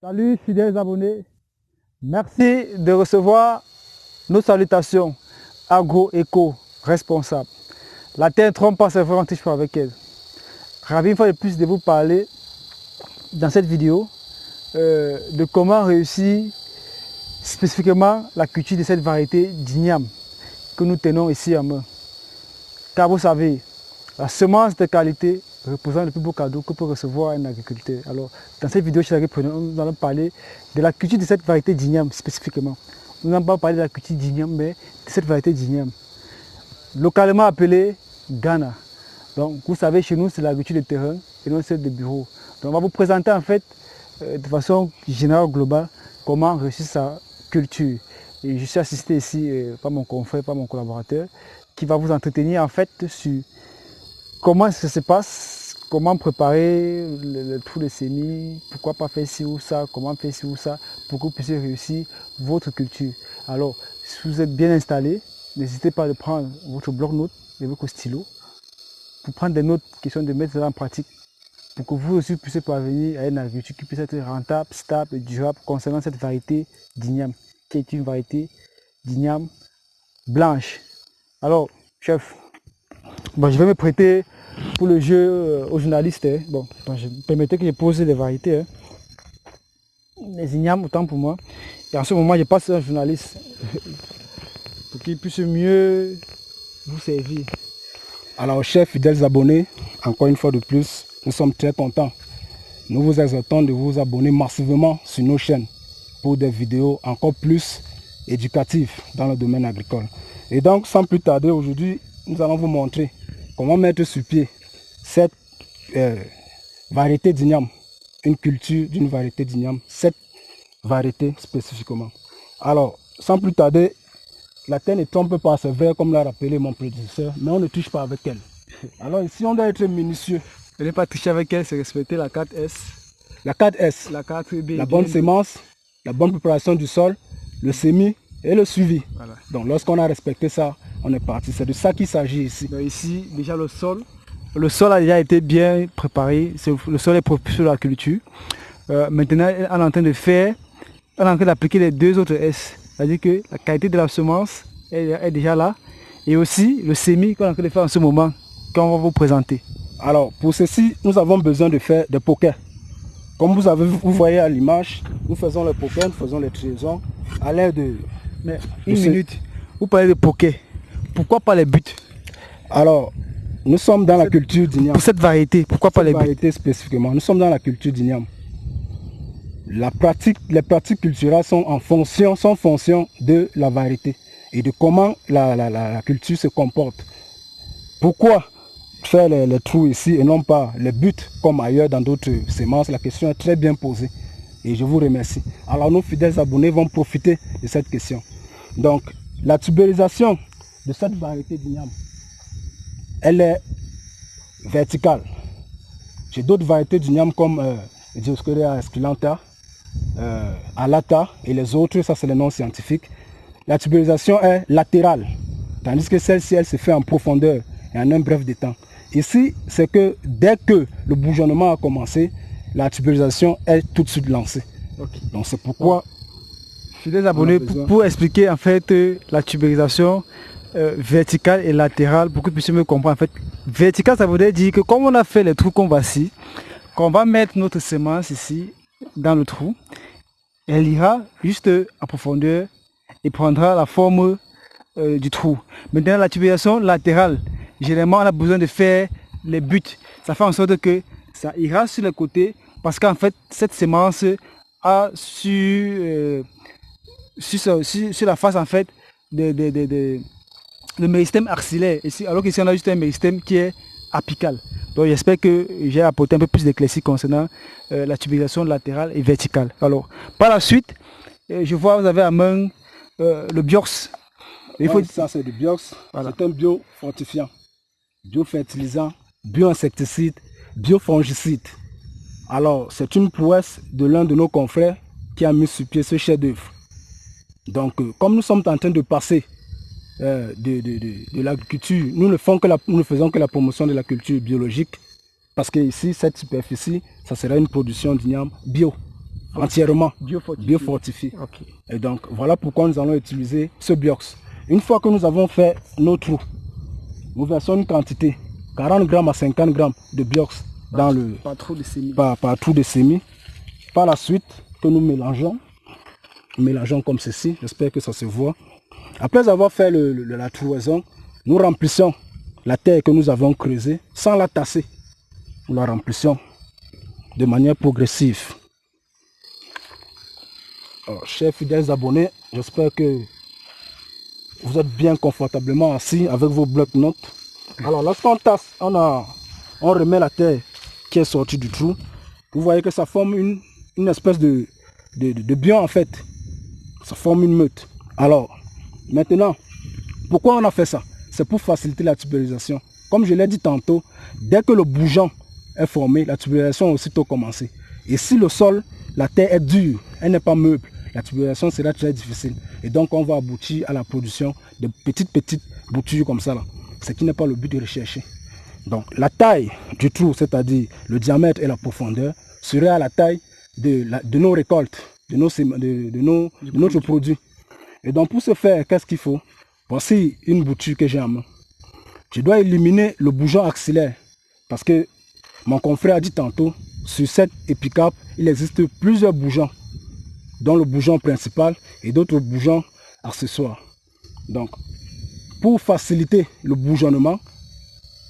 Salut fidèles abonnés, merci de recevoir nos salutations agro-éco-responsables. La terre ne trompe pas, c'est vrai, on ne touche pas avec elle. Ravi une fois de plus de vous parler dans cette vidéo de comment réussir spécifiquement la culture de cette variété d'igname que nous tenons ici en main. Car vous savez, la semence de qualité représente le plus beau cadeau que peut recevoir un agriculteur. Alors, dans cette vidéo, nous allons parler de la culture de cette variété d'igname spécifiquement. Nous n'allons pas parler de la culture d'igname, mais de cette variété d'igname, localement appelée Ghana. Donc, vous savez, chez nous, c'est l'agriculture de terrain et non celle de bureau. Donc, on va vous présenter en fait, de façon générale, globale, comment réussir sa culture. Et je suis assisté ici par mon confrère, par mon collaborateur, qui va vous entretenir en fait sur comment ça se passe, comment préparer le trou de semis, pourquoi pas faire ci ou ça, comment faire ci ou ça, pour que vous puissiez réussir votre culture. Alors, si vous êtes bien installé, n'hésitez pas à prendre votre bloc-notes et votre stylo pour prendre des notes, question de mettre ça en pratique, pour que vous aussi puissiez parvenir à une agriculture qui puisse être rentable, stable et durable concernant cette variété d'igname, qui est une variété d'igname blanche. Alors, chef, bon, je vais me prêter pour le jeu aux journalistes. Bon, je me permettez que je pose les variétés. Les ignames, autant pour moi. Et en ce moment, je passe à un journaliste pour qu'il puisse mieux vous servir. Alors, chers fidèles abonnés, encore une fois de plus, nous sommes très contents. Nous vous exhortons de vous abonner massivement sur nos chaînes pour des vidéos encore plus éducatives dans le domaine agricole. Et donc, sans plus tarder, aujourd'hui, nous allons vous montrer comment mettre sur pied cette variété d'igname, une culture d'une variété d'igname, cette variété spécifiquement. Alors, sans plus tarder, la terre ne trompe pas, c'est vrai, comme l'a rappelé mon prédécesseur, mais on ne touche pas avec elle. Alors ici, on doit être minutieux. Ne pas toucher avec elle, c'est respecter la 4S. La 4S, la 4B, la bonne sémence, la bonne préparation du sol, le semis et le suivi. Voilà. Donc lorsqu'on a respecté ça, on est parti. C'est de ça qu'il s'agit ici. Donc ici, déjà le sol. Le sol a déjà été bien préparé. Le sol est propice pour la culture. Maintenant, on est en train de faire, on est en train d'appliquer les deux autres S. C'est-à-dire que la qualité de la semence est déjà là. Et aussi le semis qu'on est en train de faire en ce moment, qu'on va vous présenter. Alors pour ceci, nous avons besoin de faire des pokers. Comme vous voyez à l'image, nous faisons les pokers, nous faisons les trésors à l'aide de... Mais une minute, vous parlez de poker. Pourquoi pas les buts? Alors, nous sommes dans la culture d'igname. Pour cette variété, pourquoi pas les buts? Variété spécifiquement, nous sommes dans la culture d'igname. Les pratiques culturelles sont en fonction de la variété et de comment la culture se comporte. Pourquoi faire les trous ici et non pas les buts comme ailleurs dans d'autres semences? La question est très bien posée et je vous remercie. Alors nos fidèles abonnés vont profiter de cette question. Donc la tubérisation de cette variété d'igname, elle est verticale. J'ai d'autres variétés d'igname comme Dioscorea esculenta, Alata et les autres, ça c'est le nom scientifique. La tubérisation est latérale, tandis que celle-ci, elle se fait en profondeur et en un bref de temps. Ici, c'est que dès que le bourgeonnement a commencé, la tubérisation est tout de suite lancée. Okay. Donc c'est pourquoi... Je suis des abonnés pour expliquer en fait la tubérisation verticale et latérale, pour que vous puissiez me comprendre. En fait, verticale, ça voudrait dire que comme on a fait les trous qu'on va ici, qu'on va mettre notre semence ici, dans le trou, elle ira juste en profondeur et prendra la forme du trou. Maintenant, la tubérisation latérale, généralement, on a besoin de faire les buts. Ça fait en sorte que ça ira sur les côtés parce qu'en fait, cette semence a sur la face en fait le méristème axillaire, alors qu'ici on a juste un méristème qui est apical. Donc j'espère que j'ai apporté un peu plus d'éclaircie concernant la tubérisation latérale et verticale. Alors par la suite, je vois vous avez à main le biox. Ça c'est du biox, voilà. C'est un biofortifiant, biofertilisant, bioinsecticide, biofongicide. Alors c'est une prouesse de l'un de nos confrères qui a mis sur pied ce chef-d'œuvre. Donc comme nous sommes en train de passer de l'agriculture, nous ne faisons que la promotion de la culture biologique, parce que ici, cette superficie, ça sera une production d'igname bio. entièrement Biofortifié. biofortifié. Ok. Et donc, voilà pourquoi nous allons utiliser ce biox. Une fois que nous avons fait nos trous, nous versons une quantité, 40 grammes à 50 grammes de biox dans le Pas trop de semis. par trou de semis. Par la suite, que nous mélangeons comme ceci. J'espère que ça se voit. Après avoir fait la trouaison, nous remplissons la terre que nous avons creusée sans la tasser. Nous la remplissons de manière progressive. Alors, chers fidèles abonnés, j'espère que vous êtes bien confortablement assis avec vos blocs-notes. Alors, lorsqu'on tasse, on remet la terre qui est sortie du trou. Vous voyez que ça forme une espèce de bion en fait. Ça forme une meute. Alors, maintenant, pourquoi on a fait ça? C'est pour faciliter la tuberisation. Comme je l'ai dit tantôt, dès que le bourgeon est formé, la tuberisation a aussitôt commencé. Et si le sol, la terre est dure, elle n'est pas meuble, la tuberisation sera très difficile. Et donc on va aboutir à la production de petites boutures comme ça là. Ce qui n'est pas le but de rechercher. Donc la taille du trou, c'est-à-dire le diamètre et la profondeur, serait à la taille de nos récoltes, de notre produit. Et donc pour ce faire, qu'est-ce qu'il faut? Voici une bouture que j'ai en main. Je dois éliminer le bourgeon axillaire parce que mon confrère a dit tantôt, sur cette épicarpe, il existe plusieurs bourgeons, dont le bourgeon principal et d'autres bourgeons accessoires. Donc, pour faciliter le bourgeonnement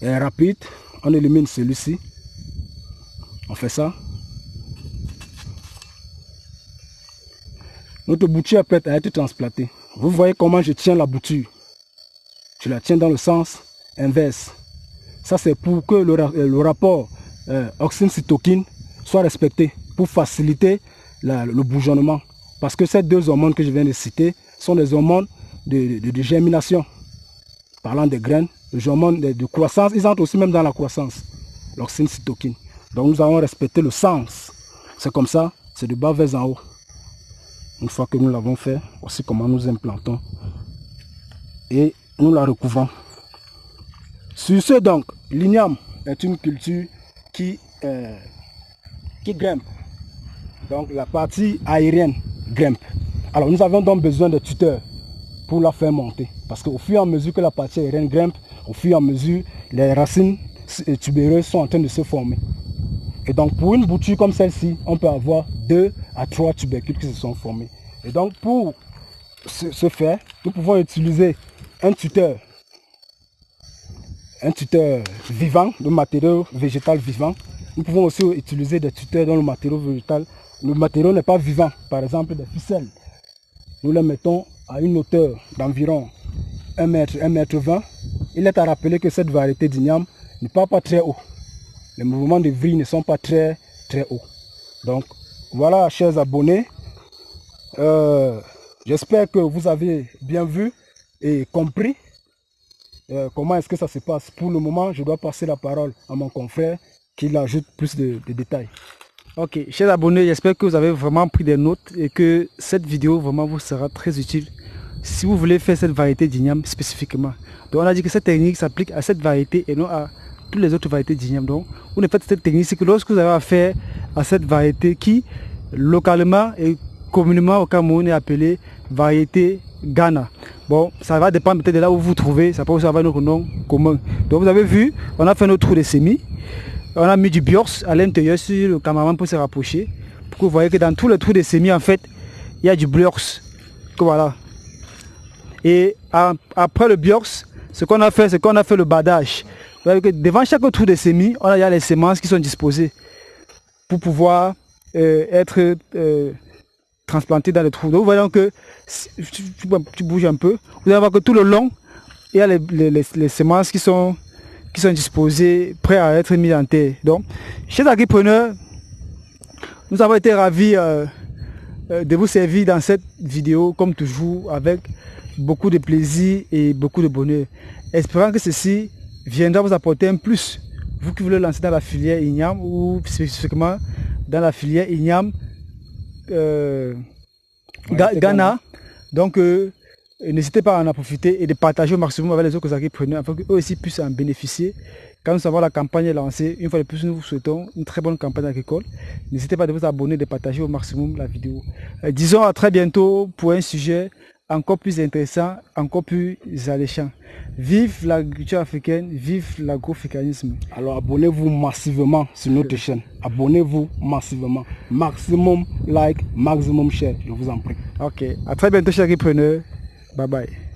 rapide, on élimine celui-ci. On fait ça. Notre bouture est prête à être transplantée. Vous voyez comment je tiens la bouture. Je la tiens dans le sens inverse. Ça, c'est pour que le rapport auxine-cytokine soit respecté, pour faciliter le bourgeonnement. Parce que ces deux hormones que je viens de citer sont des hormones de germination. Parlant des graines, les hormones de croissance, ils entrent aussi même dans la croissance, l'auxine-cytokine. Donc nous allons respecter le sens. C'est comme ça, c'est de bas vers en haut. Une fois que nous l'avons fait, voici comment nous implantons. Et nous la recouvrons. Sur ce donc, l'igname est une culture qui grimpe. Donc la partie aérienne grimpe. Alors nous avons donc besoin de tuteurs pour la faire monter. Parce qu'au fur et à mesure que la partie aérienne grimpe, au fur et à mesure, les racines tubéreuses sont en train de se former. Et donc pour une bouture comme celle-ci, on peut avoir 2 à 3 tubercules qui se sont formés. Et donc pour ce faire, nous pouvons utiliser un tuteur vivant, de matériau végétal vivant. Nous pouvons aussi utiliser des tuteurs dont le matériau végétal, le matériau n'est pas vivant, par exemple des ficelles. Nous les mettons à une hauteur d'environ 1 mètre, 1 mètre 20. Il est à rappeler que cette variété d'igname ne part pas très haut. Les mouvements de vrille ne sont pas très hauts. Donc voilà, chers abonnés, j'espère que vous avez bien vu et compris comment est-ce que ça se passe. Pour le moment, je dois passer la parole à mon confrère qui ajoute plus de détails. Ok, chers abonnés, j'espère que vous avez vraiment pris des notes et que cette vidéo vraiment vous sera très utile si vous voulez faire cette variété d'igname spécifiquement. Donc on a dit que cette technique s'applique à cette variété et non à toutes les autres variétés d'igname. Donc vous ne faites cette technique, c'est que lorsque vous avez affaire à cette variété qui localement et communément au Cameroun est appelée variété Ghana. Bon, ça va dépendre peut-être de là où vous vous trouvez, ça peut aussi avoir notre nom commun. Donc vous avez vu, on a fait notre trou de semis. On a mis du biors à l'intérieur sur le cameraman pour se rapprocher. Pour que vous voyez que dans tous les trous de semis, en fait, il y a du biors. Voilà. Et après le biors, ce qu'on a fait, c'est qu'on a fait le badage. Vous voyez que devant chaque trou de semis, il y a les semences qui sont disposées pour pouvoir être transplantées dans les trous. Donc vous voyez que si tu bouges un peu, vous allez voir que tout le long, il y a les semences qui sont disposés, prêts à être mis en terre. Donc, chers agripreneurs, nous avons été ravis de vous servir dans cette vidéo, comme toujours, avec beaucoup de plaisir et beaucoup de bonheur. Espérant que ceci viendra vous apporter un plus. Vous qui voulez lancer dans la filière igname ou spécifiquement dans la filière igname Ghana. Donc, N'hésitez pas à en profiter et de partager au maximum avec les autres agripreneurs afin qu'eux aussi puissent en bénéficier. Quand nous savons la campagne est lancée, une fois de plus, nous vous souhaitons une très bonne campagne agricole. N'hésitez pas à vous abonner, de partager au maximum la vidéo. Disons à très bientôt pour un sujet encore plus intéressant, encore plus alléchant. Vive l'agriculture africaine, vive l'agroafricanisme. Alors abonnez-vous massivement sur notre chaîne. Abonnez-vous massivement. Maximum like, maximum share, je vous en prie. Ok, à très bientôt chers agripreneurs. Bye bye.